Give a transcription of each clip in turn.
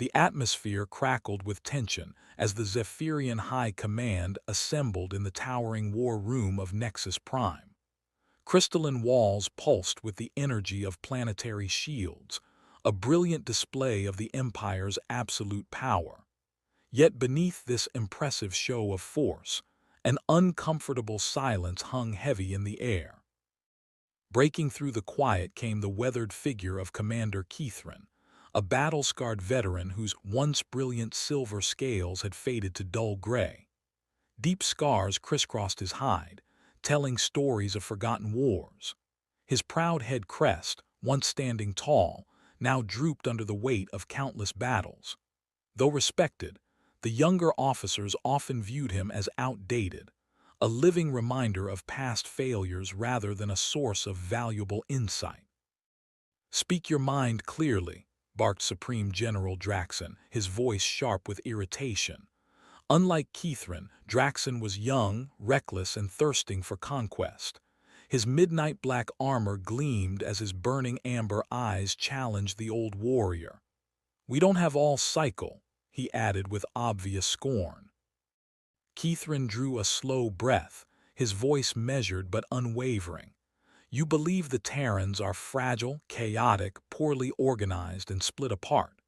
The atmosphere crackled with tension as the Zephyrian High Command assembled in the towering war room of Nexus Prime. Crystalline walls pulsed with the energy of planetary shields, a brilliant display of the Empire's absolute power. Yet beneath this impressive show of force, an uncomfortable silence hung heavy in the air. Breaking through the quiet came the weathered figure of Commander Kithrin, a battle-scarred veteran whose once brilliant silver scales had faded to dull gray. Deep scars crisscrossed his hide, telling stories of forgotten wars. His proud head crest, once standing tall, now drooped under the weight of countless battles. Though respected, the younger officers often viewed him as outdated, a living reminder of past failures rather than a source of valuable insight. "Speak your mind clearly," barked Supreme General Draxon, his voice sharp with irritation. Unlike Kithrin, Draxon was young, reckless, and thirsting for conquest. His midnight black armor gleamed as his burning amber eyes challenged the old warrior. "We don't have all cycle," he added with obvious scorn. Kithrin drew a slow breath, his voice measured but unwavering. "You believe the Terrans are fragile, chaotic, poorly organized, and split apart."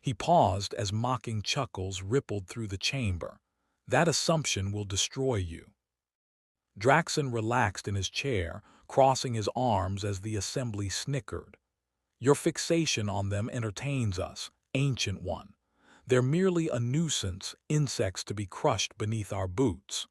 He paused as mocking chuckles rippled through the chamber. "That assumption will destroy you." Draxon relaxed in his chair, crossing his arms as the assembly snickered. "Your fixation on them entertains us, Ancient One. They're merely a nuisance, insects to be crushed beneath our boots."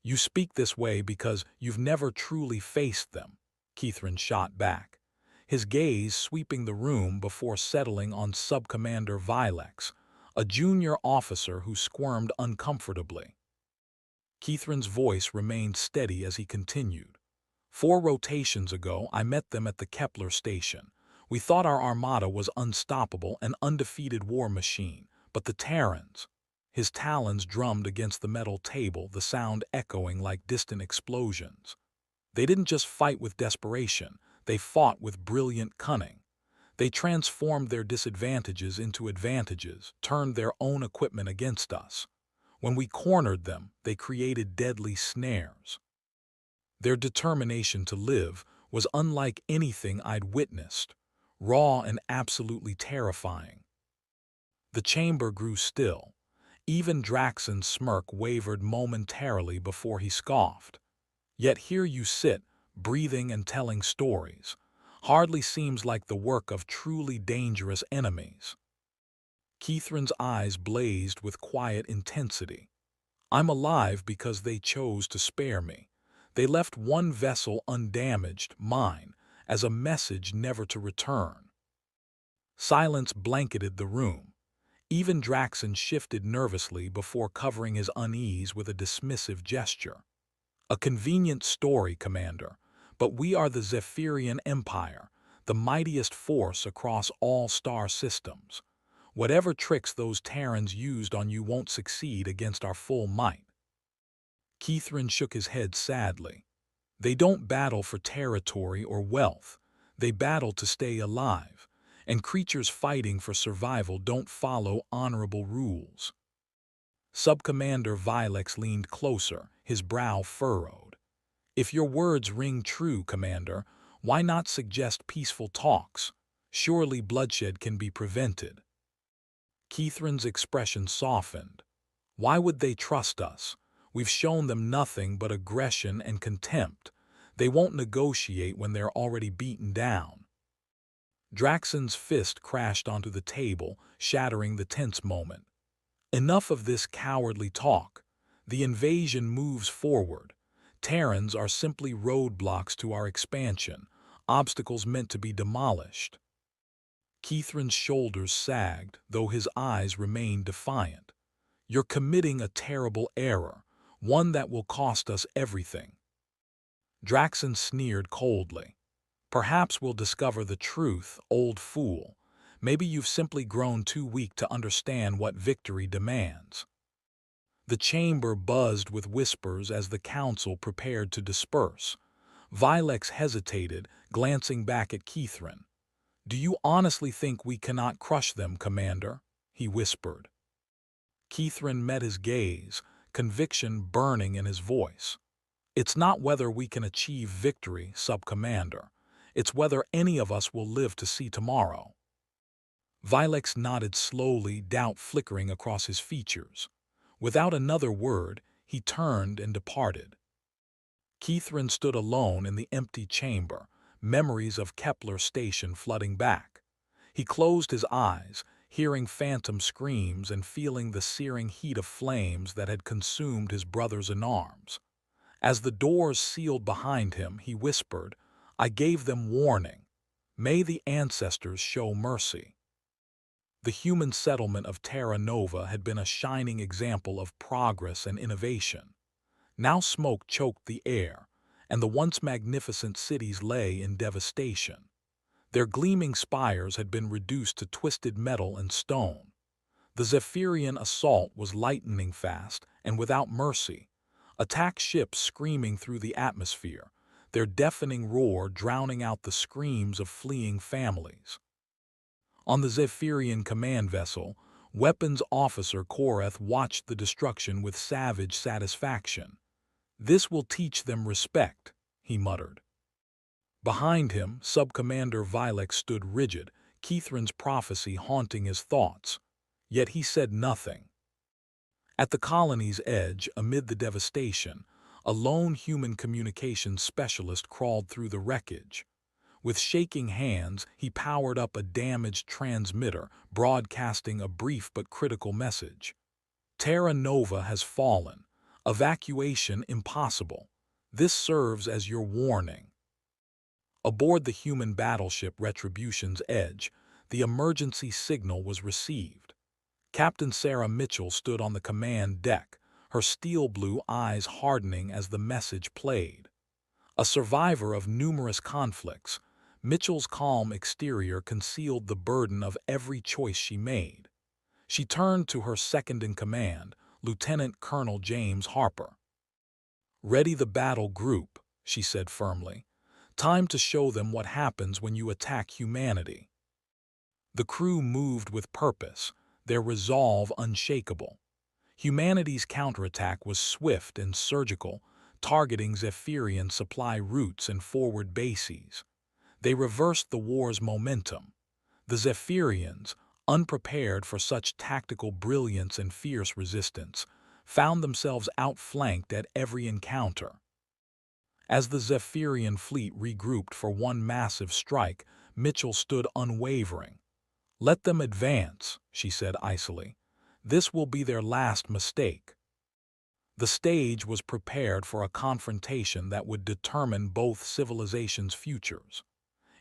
"You speak this way because you've never truly faced them," Kithrin shot back, his gaze sweeping the room before settling on Subcommander Vilex, a junior officer who squirmed uncomfortably. Kithrin's voice remained steady as he continued. "4 rotations ago, I met them at the Kepler station. We thought our armada was unstoppable, an undefeated war machine, but the Terrans—" His talons drummed against the metal table, the sound echoing like distant explosions. "They didn't just fight with desperation, they fought with brilliant cunning. They transformed their disadvantages into advantages, turned their own equipment against us. When we cornered them, they created deadly snares. Their determination to live was unlike anything I'd witnessed, raw and absolutely terrifying." The chamber grew still. Even Draxon's smirk wavered momentarily before he scoffed. "Yet here you sit, breathing and telling stories. Hardly seems like the work of truly dangerous enemies." Kithrin's eyes blazed with quiet intensity. "I'm alive because they chose to spare me. They left one vessel undamaged, mine, as a message never to return." Silence blanketed the room. Even Draxon shifted nervously before covering his unease with a dismissive gesture. "A convenient story, Commander, but we are the Zephyrian Empire, the mightiest force across all star systems. Whatever tricks those Terrans used on you won't succeed against our full might." Kithrin shook his head sadly. "They don't battle for territory or wealth. They battle to stay alive, and creatures fighting for survival don't follow honorable rules." Subcommander Vilex leaned closer, his brow furrowed. "If your words ring true, Commander, why not suggest peaceful talks? Surely bloodshed can be prevented." Kithrin's expression softened. "Why would they trust us? We've shown them nothing but aggression and contempt. They won't negotiate when they're already beaten down." Draxon's fist crashed onto the table, shattering the tense moment. "Enough of this cowardly talk. The invasion moves forward. Terrans are simply roadblocks to our expansion, obstacles meant to be demolished." Kithrin's shoulders sagged, though his eyes remained defiant. "You're committing a terrible error, one that will cost us everything." Draxon sneered coldly. "Perhaps we'll discover the truth, old fool. Maybe you've simply grown too weak to understand what victory demands." The chamber buzzed with whispers as the council prepared to disperse. Vilex hesitated, glancing back at Kithrin. "Do you honestly think we cannot crush them, Commander?" he whispered. Kithrin met his gaze, conviction burning in his voice. "It's not whether we can achieve victory, Sub-Commander. It's whether any of us will live to see tomorrow." Vilex nodded slowly, doubt flickering across his features. Without another word, he turned and departed. Kithrin stood alone in the empty chamber, memories of Kepler Station flooding back. He closed his eyes, hearing phantom screams and feeling the searing heat of flames that had consumed his brothers in arms. As the doors sealed behind him, he whispered, "I gave them warning. May the ancestors show mercy." The human settlement of Terra Nova had been a shining example of progress and innovation. Now smoke choked the air, and the once magnificent cities lay in devastation. Their gleaming spires had been reduced to twisted metal and stone. The Zephyrian assault was lightning fast and without mercy, attack ships screaming through the atmosphere, their deafening roar drowning out the screams of fleeing families. On the Zephyrian command vessel, weapons officer Korath watched the destruction with savage satisfaction. "This will teach them respect," he muttered. Behind him, Sub-Commander Vilex stood rigid, Kithrin's prophecy haunting his thoughts. Yet he said nothing. At the colony's edge, amid the devastation, a lone human communications specialist crawled through the wreckage. With shaking hands, he powered up a damaged transmitter, broadcasting a brief but critical message. "Terra Nova has fallen. Evacuation impossible. This serves as your warning." Aboard the human battleship Retribution's Edge, the emergency signal was received. Captain Sarah Mitchell stood on the command deck, her steel-blue eyes hardening as the message played. A survivor of numerous conflicts, Mitchell's calm exterior concealed the burden of every choice she made. She turned to her second-in-command, Lieutenant Colonel James Harper. "Ready the battle group," she said firmly. "Time to show them what happens when you attack humanity." The crew moved with purpose, their resolve unshakable. Humanity's counterattack was swift and surgical, targeting Zephyrian supply routes and forward bases. They reversed the war's momentum. The Zephyrians, unprepared for such tactical brilliance and fierce resistance, found themselves outflanked at every encounter. As the Zephyrian fleet regrouped for one massive strike, Mitchell stood unwavering. "Let them advance," she said icily. "This will be their last mistake." The stage was prepared for a confrontation that would determine both civilizations' futures.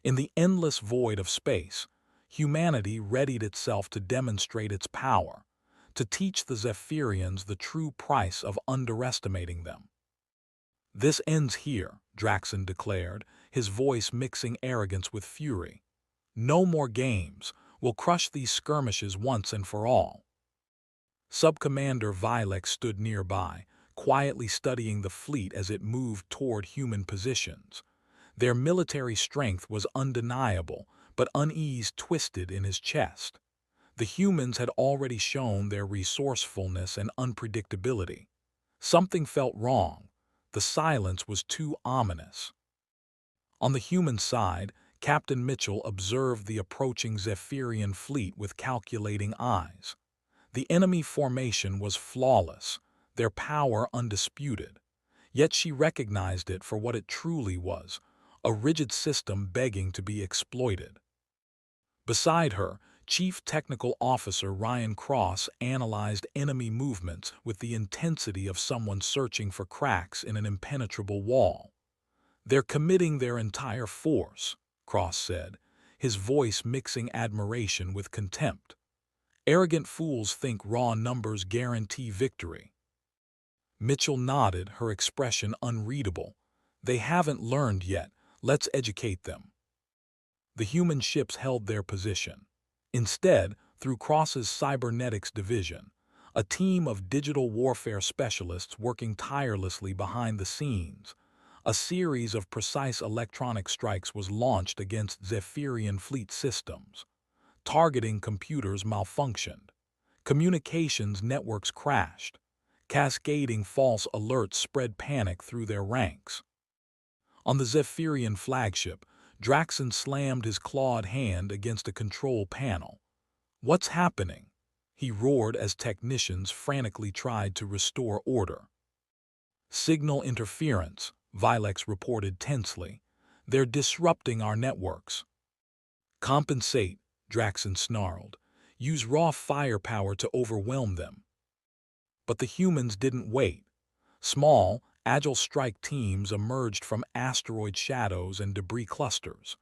In the endless void of space, humanity readied itself to demonstrate its power, to teach the Zephyrians the true price of underestimating them. "This ends here," Draxon declared, his voice mixing arrogance with fury. "No more games. We'll crush these skirmishes once and for all." Sub-Commander Vilex stood nearby, quietly studying the fleet as it moved toward human positions. Their military strength was undeniable, but unease twisted in his chest. The humans had already shown their resourcefulness and unpredictability. Something felt wrong. The silence was too ominous. On the human side, Captain Mitchell observed the approaching Zephyrian fleet with calculating eyes. The enemy formation was flawless, their power undisputed. Yet she recognized it for what it truly was, a rigid system begging to be exploited. Beside her, Chief Technical Officer Ryan Cross analyzed enemy movements with the intensity of someone searching for cracks in an impenetrable wall. "They're committing their entire force," Cross said, his voice mixing admiration with contempt. "Arrogant fools think raw numbers guarantee victory." Mitchell nodded, her expression unreadable. "They haven't learned yet. Let's educate them." The human ships held their position. Instead, through Cross's cybernetics division, a team of digital warfare specialists working tirelessly behind the scenes, A series of precise electronic strikes was launched against Zephyrian fleet systems. Targeting computers malfunctioned. Communications networks crashed. Cascading false alerts spread panic through their ranks. On the Zephyrian flagship, Draxon slammed his clawed hand against a control panel. "What's happening?" he roared as technicians frantically tried to restore order. "Signal interference," Vilex reported tensely. "They're disrupting our networks." "Compensate," Draxon snarled. "Use raw firepower to overwhelm them." But the humans didn't wait. Small, agile strike teams emerged from asteroid shadows and debris clusters.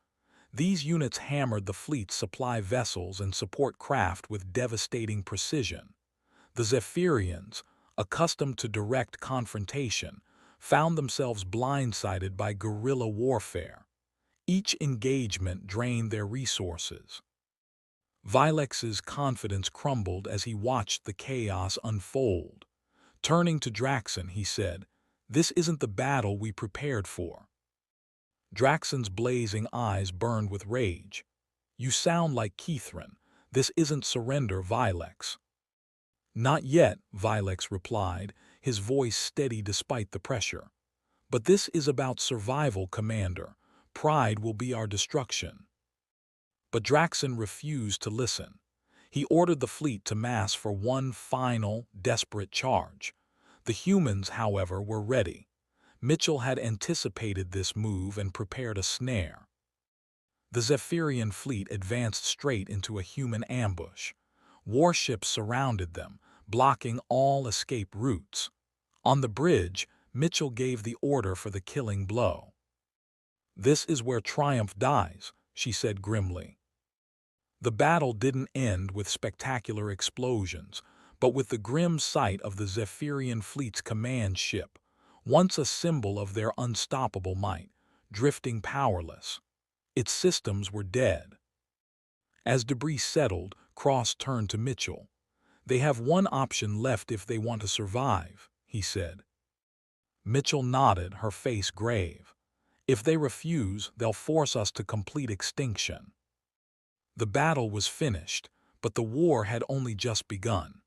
These units hammered the fleet's supply vessels and support craft with devastating precision. The Zephyrians, accustomed to direct confrontation, found themselves blindsided by guerrilla warfare. Each engagement drained their resources. Vilex's confidence crumbled as he watched the chaos unfold. Turning to Draxon, he said, "This isn't the battle we prepared for." Draxon's blazing eyes burned with rage. "You sound like Kithrin. This isn't surrender, Vilex." "Not yet," Vilex replied, his voice steady despite the pressure. "But this is about survival, Commander. Pride will be our destruction." But Draxon refused to listen. He ordered the fleet to mass for one final, desperate charge. The humans, however, were ready. Mitchell had anticipated this move and prepared a snare. The Zephyrian fleet advanced straight into a human ambush. Warships surrounded them, blocking all escape routes. On the bridge, Mitchell gave the order for the killing blow. "This is where triumph dies," she said grimly. The battle didn't end with spectacular explosions, but with the grim sight of the Zephyrian fleet's command ship, once a symbol of their unstoppable might, drifting powerless. Its systems were dead. As debris settled, Cross turned to Mitchell. "They have one option left if they want to survive," he said. Mitchell nodded, her face grave. "If they refuse, they'll force us to complete extinction." The battle was finished, but the war had only just begun.